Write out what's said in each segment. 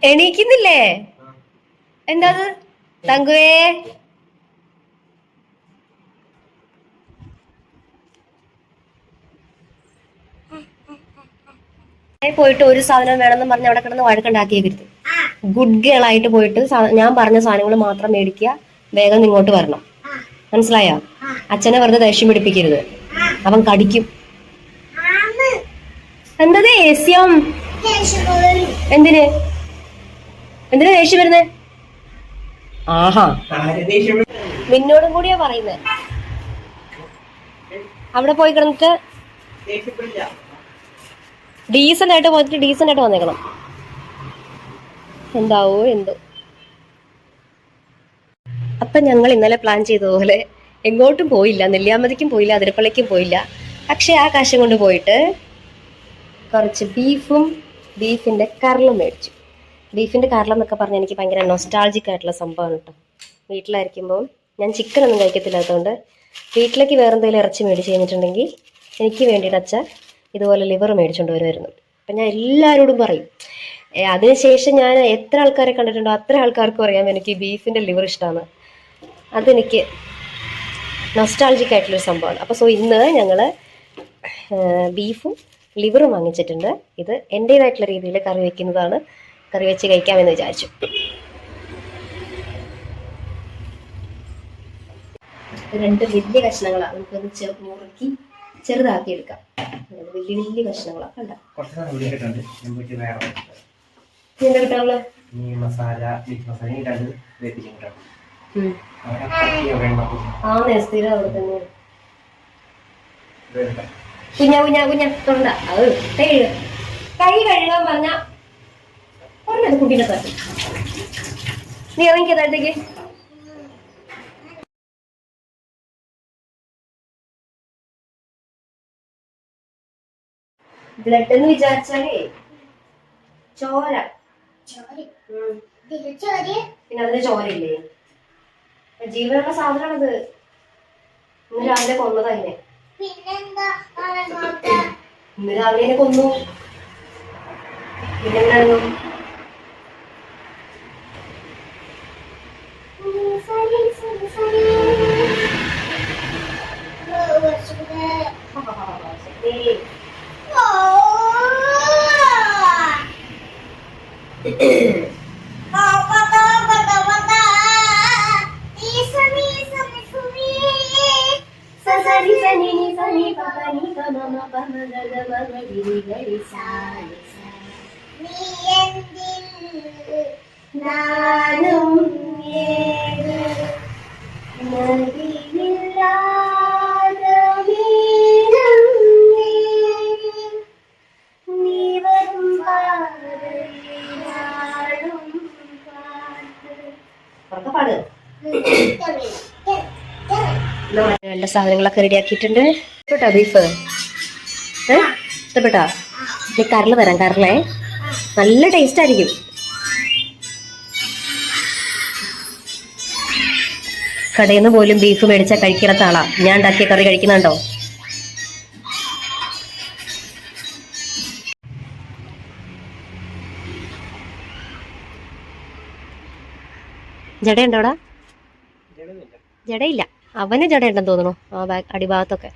എണീക്കുന്നില്ലേ? എന്താ തങ്കുവേ? പോയിട്ട് ഒരു സാധനം വേണമെന്ന് പറഞ്ഞ് അവിടെ കിടന്ന് വഴക്കുണ്ടാക്കിയേക്കരുത്. ഗുഡ് ഗേൾ ആയിട്ട് പോയിട്ട് ഞാൻ പറഞ്ഞ സാധനങ്ങൾ മാത്രം മേടിക്കുക. വേഗം ഇങ്ങോട്ട് വരണം. മനസ്സിലായോ? അച്ഛനെ വെറുതെ ദേഷ്യം പിടിപ്പിക്കരുത്, അവൻ കടിക്കും. എന്താ ദേഷ്യം? എന്തിന് എന്തിനാ ദേഷ്യം വരുന്നേ? ആഹാ, നിന്നോടും കൂടിയാ പറയുന്നേ. അവിടെ പോയി കിടന്നിട്ട് ഡീസന്റ് ആയിട്ട് പോയിട്ട് ഡീസന്റ് ആയിട്ട് വന്നേക്കണം. എന്താവോ എന്തോ. അപ്പൊ ഞങ്ങൾ ഇന്നലെ പ്ലാൻ ചെയ്തതുപോലെ എങ്ങോട്ടും പോയില്ല, നെല്ലിയാമ്പതിക്കും പോയില്ല, അതിരപ്പള്ളിക്കും പോയില്ല. പക്ഷെ ആ കാശം കൊണ്ട് പോയിട്ട് കുറച്ച് ബീഫിന്റെ കരളും മേടിച്ചു. ബീഫിന്റെ കരളം എന്നൊക്കെ പറഞ്ഞാൽ എനിക്ക് ഭയങ്കര നൊസ്റ്റാൾജിക് ആയിട്ടുള്ള സംഭവമാണ് കേട്ടോ. വീട്ടിലായിരിക്കുമ്പോൾ ഞാൻ ചിക്കൻ ഒന്നും കഴിക്കത്തില്ലാത്തതുകൊണ്ട് വീട്ടിലേക്ക് വേറെ എന്തെങ്കിലും ഇറച്ചി മേടിച്ച് കഴിഞ്ഞിട്ടുണ്ടെങ്കിൽ എനിക്ക് വേണ്ടിയിട്ട് അച്ഛൻ ഇതുപോലെ ലിവർ മേടിച്ചുകൊണ്ട് വരുമായിരുന്നു. അപ്പം ഞാൻ എല്ലാവരോടും പറയും. അതിനുശേഷം ഞാൻ എത്ര ആൾക്കാരെ കണ്ടിട്ടുണ്ടോ അത്ര ആൾക്കാർക്കും അറിയാം എനിക്ക് ബീഫിന്റെ ലിവർ ഇഷ്ടമാണ്. അതെനിക്ക് നൊസ്റ്റാൾജിക് ആയിട്ടുള്ളൊരു സംഭവമാണ്. അപ്പോൾ ഇന്ന് ഞങ്ങൾ ബീഫും ലിവറും വാങ്ങിച്ചിട്ടുണ്ട്. ഇത് എൻ്റേതായിട്ടുള്ള രീതിയിൽ കറി വെച്ച് കഴിക്കാമെന്ന് വിചാരിച്ചു. രണ്ട് വലിയ കഷ്ണങ്ങളാണ്, നമുക്കൊന്ന് മുറുക്കി ചെറുതാക്കി എടുക്കാം. വലിയ വലിയ കഷ്ണങ്ങളാണ്. കണ്ട എന്താ കിട്ടാനുള്ള സ്ഥിരം അവിടെ തന്നെ. കുഞ്ഞ തൊണ്ട അത് കൈ കഴുകാൻ പറഞ്ഞത് കുട്ടീനെ പറ്റി. നീ ഇറങ്ങിയ താഴത്തേക്ക്. ബ്ലഡ് എന്ന് വിചാരിച്ചാലേ ചോര, പിന്നെ അതിന് ചോരയില്ലേ? ജീവനുള്ള സാധനമാണത്. ഇന്ന് രാവിലെ കൊന്നതാ അതിനെ. ഇന്ന് രാവിലെ കൊന്നു. പിന്നെന്തായിരുന്നു? നല്ല സാധനങ്ങളൊക്കെ റെഡിയാക്കിയിട്ടുണ്ട്. ഇഷ്ടപ്പെട്ടോ ബീഫ്? ഇഷ്ടപ്പെട്ടോ? ഈ കരള് തരാം. കരളേ നല്ല ടേസ്റ്റ് ആയിരിക്കും. കടയിൽ നിന്ന് പോലും ബീഫ് മേടിച്ചാൽ കഴിക്കാത്ത ആളാ ഞാൻ. ഉണ്ടാക്കിയ കറി കഴിക്കുന്നുണ്ടോ? ജടയുണ്ടോ അവിടെ? ജടയില്ല. അവന് ജടയുണ്ടെന്ന് തോന്നുന്നു ആ അടിഭാഗത്തൊക്കെ.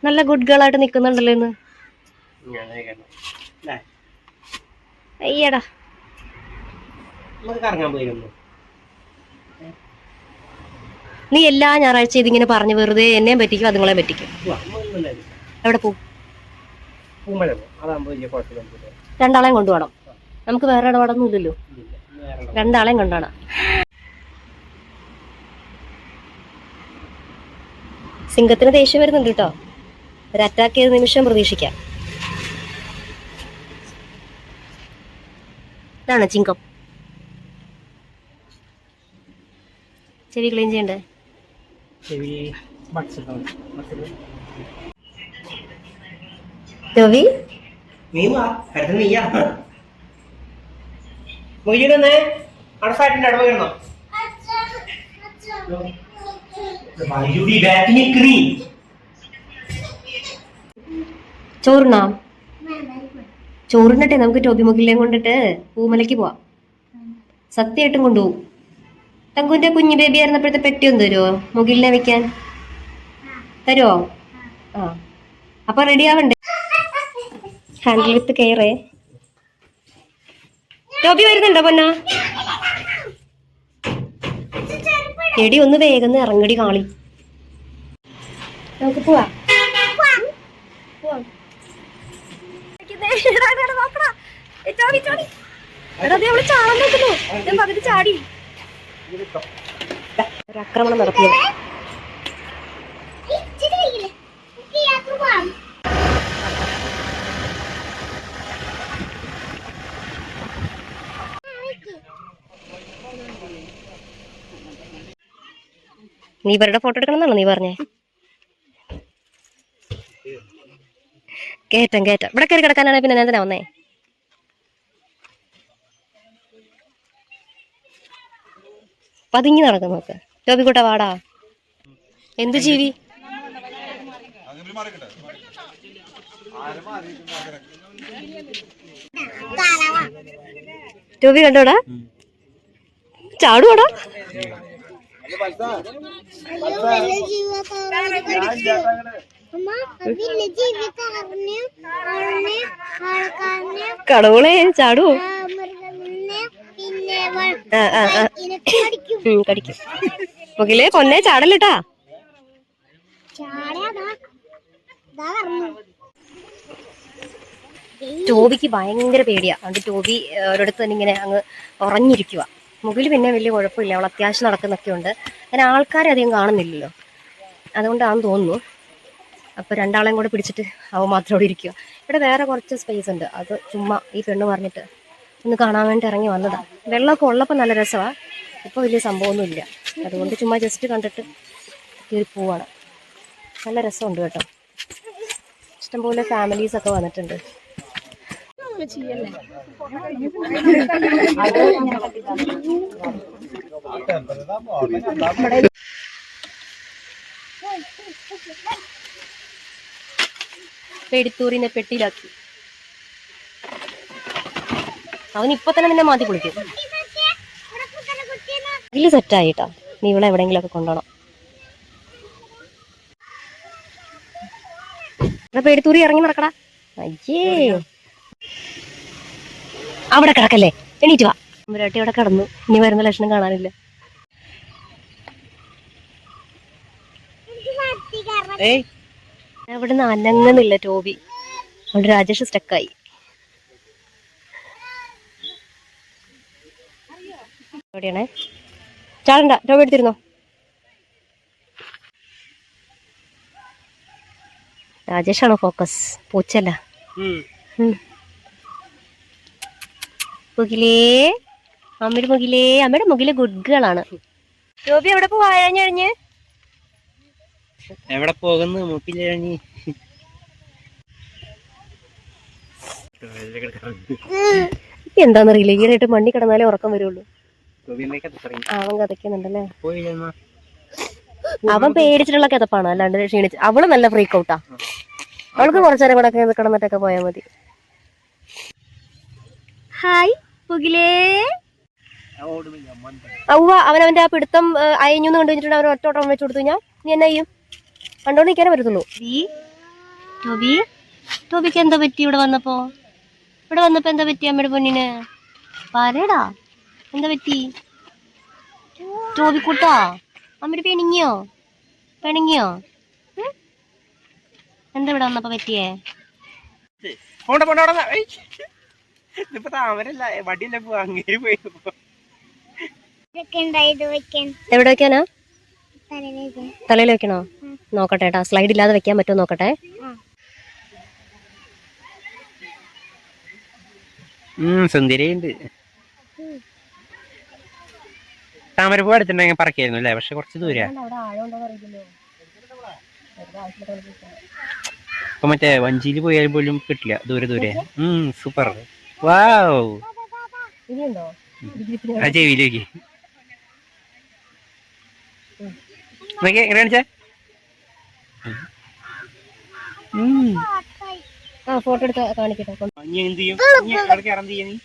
നല്ല ഗുഡ് ഗേൾ ആയിട്ട് നിക്കുന്നുണ്ടല്ലോ ഇന്ന്. അയ്യടാ, നീ എല്ലാ ഞായറാഴ്ച ഇതിങ്ങനെ പറഞ്ഞു വെറുതെ എന്നെയും പറ്റിക്കും അതുങ്ങളെ പറ്റിക്കും. എവിടെ പോവും? രണ്ടാളെയും കൊണ്ടുപോകണം. നമുക്ക് വേറെ ഇടപാടൊന്നും ഇല്ലല്ലോ. രണ്ടാളെയും കൊണ്ടാണ്. സിംഹത്തിന് ദേഷ്യം വരുന്നുണ്ട് കേട്ടോ. ഒരു അറ്റാക്ക് ചെയ്ത നിമിഷം പ്രതീക്ഷിക്കാം. ഇതാണ് ചിങ്കം. ചെവി ക്ലീൻ ചെയ്യണ്ടേ? രവി ചോറുണ്ണോ? ചോറിനട്ടെ നമുക്ക് ടോബി മുകിലേം കൊണ്ടിട്ട് പൂമലയ്ക്ക് പോവാം. സത്യമായിട്ടും കൊണ്ടുപോകും. തങ്കുവിന്റെ കുഞ്ഞു ബേബി ആയിരുന്നപ്പോഴത്തെ പെട്ടി ഒന്ന് തരുമോ മുകിലിനെ വെക്കാൻ? തരുമോ? ആ അപ്പൊ റെഡി ആവണ്ടേ? Handle with കെയറേ. ടോബി വരുന്നുണ്ടോ പൊന്ന? എടി ഒന്ന് വേഗം ഇറങ്ങടി കാളി. നമുക്ക് പോവാ. ചാടി ഒരാക്രമണം നടത്തിയത്. നീ ഇവരുടെ ഫോട്ടോ എടുക്കണം എന്നാണോ നീ പറഞ്ഞേ? കേറ്റം ഇവിടെ കയറി കിടക്കാനാണ് പിന്നെ എന്തിനാ വന്നേ? പതുങ്ങി നടക്കും നോക്ക്. ടോബിക്കുട്ട വാടാ. എന്ത് ജീവി? ടോബി കണ്ടോടാ? ചാടുവാടാ. കടവുളെ ചാടുവോ? കടിക്കും. മുകിലേ പൊന്നെ ചാടല്ലിട്ടാ. ടോബിക്ക് ഭയങ്കര പേടിയാ. അതുകൊണ്ട് ടോബി ഒരിടത്ത് തന്നെ ഇങ്ങനെ അങ്ങ് ഉറഞ്ഞിരിക്കുക. മുകിൽ പിന്നെ വലിയ കുഴപ്പമില്ല, അവൾ അത്യാവശ്യം നടക്കുന്നൊക്കെ ഉണ്ട്. അങ്ങനെ ആൾക്കാരെ അധികം കാണുന്നില്ലല്ലോ, അതുകൊണ്ടാണെന്ന് തോന്നുന്നു. അപ്പോൾ രണ്ടാളെയും കൂടെ പിടിച്ചിട്ട് അവ മാത്രം ഇവിടെ ഇരിക്കുക. ഇവിടെ വേറെ കുറച്ച് സ്പേസ് ഉണ്ട്, അത് ചുമ്മാ ഈ പെണ്ണ് പറഞ്ഞിട്ട് ഒന്ന് കാണാൻ വേണ്ടി ഇറങ്ങി വന്നതാണ്. വെള്ളമൊക്കെ ഉള്ളപ്പോൾ നല്ല രസമാണ്, ഇപ്പോൾ വലിയ സംഭവമൊന്നുമില്ല. അതുകൊണ്ട് ചുമ്മാ ജസ്റ്റ് കണ്ടിട്ട് കയറി പോവാണ്. നല്ല രസമുണ്ട് കേട്ടോ. ഇഷ്ടംപോലെ ഫാമിലീസൊക്കെ വന്നിട്ടുണ്ട്. പേടിത്തൂറിനെ പെട്ടിയിലാക്കി. അവൻ ഇപ്പൊ തന്നെ നിന്നെ മാറ്റി കുളിക്കും. ഇതില് സെറ്റായിട്ടാ. നീ ഇവിടെ എവിടെയെങ്കിലും ഒക്കെ കൊണ്ടുപോകണം. പേടിത്തൂറി ഇറങ്ങി നടക്കടാ. അയ്യേ അവിടെ കിടക്കല്ലേ, എണീറ്റ് വാ. മുരാട്ടി അവിടെ കിടന്നു, ഇനി വരുന്ന ലക്ഷണം കാണാനില്ല. അവിടുന്ന് അനങ്ങുന്നില്ല ടോബി, അവിടെ രാജേഷ് സ്റ്റക്കായി. എവിടെയാണേ? ചാടണ്ട, ടോബി എടുത്തിരുന്നോ. രാജേഷാണോ ഫോക്കസ്? പൂച്ചല്ല. മുകിലേ, അമ്മയുടെ മുകിലേ. അമ്മയുടെ മുകിലെ ഗുഡ് ഗേൾ ആണ്. ടോബി എവിടെ പോവാഞ്ഞ്? എവിടെ പോകുന്നു? മുക്കിലഴഞ്ഞി എന്താന്നറിയില്ല, ഈയിടെയായിട്ട് മണ്ണി കിടന്നാലേ ഉറക്കം വരുള്ളൂ. അവൻ കഥയ്ക്കുന്നുണ്ടല്ലേ. അവൻ പേടിച്ചിട്ടുള്ള കിതപ്പാണ്, അല്ലാണ്ട് ക്ഷീണിച്ച്. അവള് നല്ല ഫ്രീക്ക് ഔട്ടാ. അവൾക്ക് കുറച്ചേരം കൂടെ കിടന്നിട്ടൊക്കെ പോയാൽ മതി. ഹായ് പുകിലേ. ഔവ, അവനവന്റെ ആ പിടുത്തം അയഞ്ഞു കണ്ടുവച്ചിട്ടുണ്ട്. അവൻ ഒറ്റോട്ടം വെച്ചു കൊടുത്തു കഴിഞ്ഞാൽ നീ എന്നാ ചെയ്യും? കണ്ടോണ്ട് നിൽക്കാനേ പറ്റത്തുള്ളൂ. ടോബിക്ക് എന്താ പറ്റി? ഇവിടെ വന്നപ്പോ എന്താ പറ്റി അമ്മയുടെ പൊന്നിന്? പറയടാ, എന്താ പറ്റി? ടോബിക്കുട്ടാ, അമ്മയുടെ പെണിങ്ങിയോ? എന്താ ഇവിടെ വന്നപ്പോ പറ്റിയേ? എവിടെ വെക്കാനാ? തലയിൽ വെക്കണോ? നോക്കട്ടെ ഏട്ടാ, സ്ലൈഡ് ഇല്ലാതെ വെക്കാൻ പറ്റുമോ നോക്കട്ടെ. സുന്ദരിയുണ്ട്. താമരപ്പൂ അടുത്തുണ്ടെങ്കിൽ പറക്കായിരുന്നു അല്ലേ, പക്ഷെ കുറച്ച് ദൂരാ. അപ്പൊ മറ്റേ വഞ്ചിയിൽ പോയാൽ പോലും കിട്ടില്ല, ദൂരെ. സൂപ്പർ. വാവ്, ആ ചെവിയിലേക്ക് കാണിച്ചേ. ആ ഫോട്ടോ എടുത്ത് കാണിക്കട്ടെ. ഇനി എന്ത് ചെയ്യും? ഇനി അവിടെ കയറാൻ എന്ത് ചെയ്യാ നീ?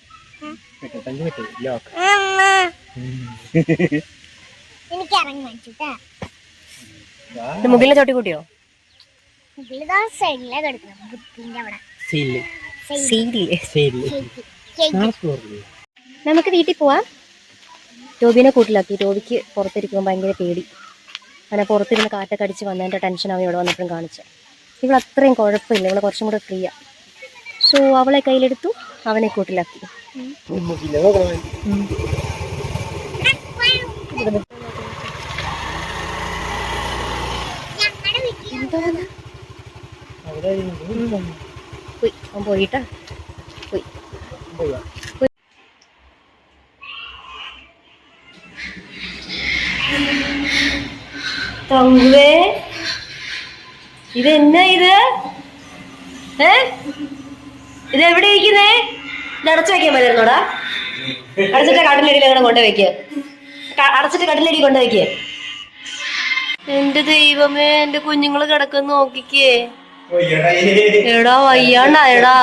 ലോക്ക്. മുകളിലെ ചോട്ടിക്കൂട്ടിയോ? നമുക്ക് വീട്ടിൽ പോവാം. ടോബിനെ കൂട്ടിലാക്കി. ടോബിക്ക് പുറത്തിരിക്കുമ്പോൾ ഭയങ്കര പേടി. അങ്ങനെ പുറത്തിരുന്ന് കാറ്റൊക്കെ അടിച്ച് വന്നതിൻ്റെ ടെൻഷൻ അവൻ ഇവിടെ വന്നപ്പോഴും കാണിച്ചു. ഇവൾ അത്രയും കുഴപ്പമില്ല, ഇവളെ കുറച്ചും കൂടെ ഫ്രീയാ. സോ അവളെ കയ്യിലെടുത്തു, അവനെ കൂട്ടിലാക്കി. പോയി, അവൻ പോയിട്ടാ പോയി. തങ്കുവേ, ഇതെന്നാ ഇത്? ഇത് എവിടെ ഇരിക്കുന്നേ? ഇത് അടച്ചു വെക്കാൻ പറ്റുന്നോടാ? അടച്ചിട്ട് കട്ടിലടിയിൽ അങ്ങനെ കൊണ്ടുവയ്ക്ക്. അടച്ചിട്ട് കട്ടിലടി കൊണ്ടുവയ്ക്ക്. എന്റെ ദൈവമേ, എന്റെ കുഞ്ഞുങ്ങള് കിടക്കുന്ന നോക്കിക്കേ. എടാ വയ്യാണ്ടായടാ.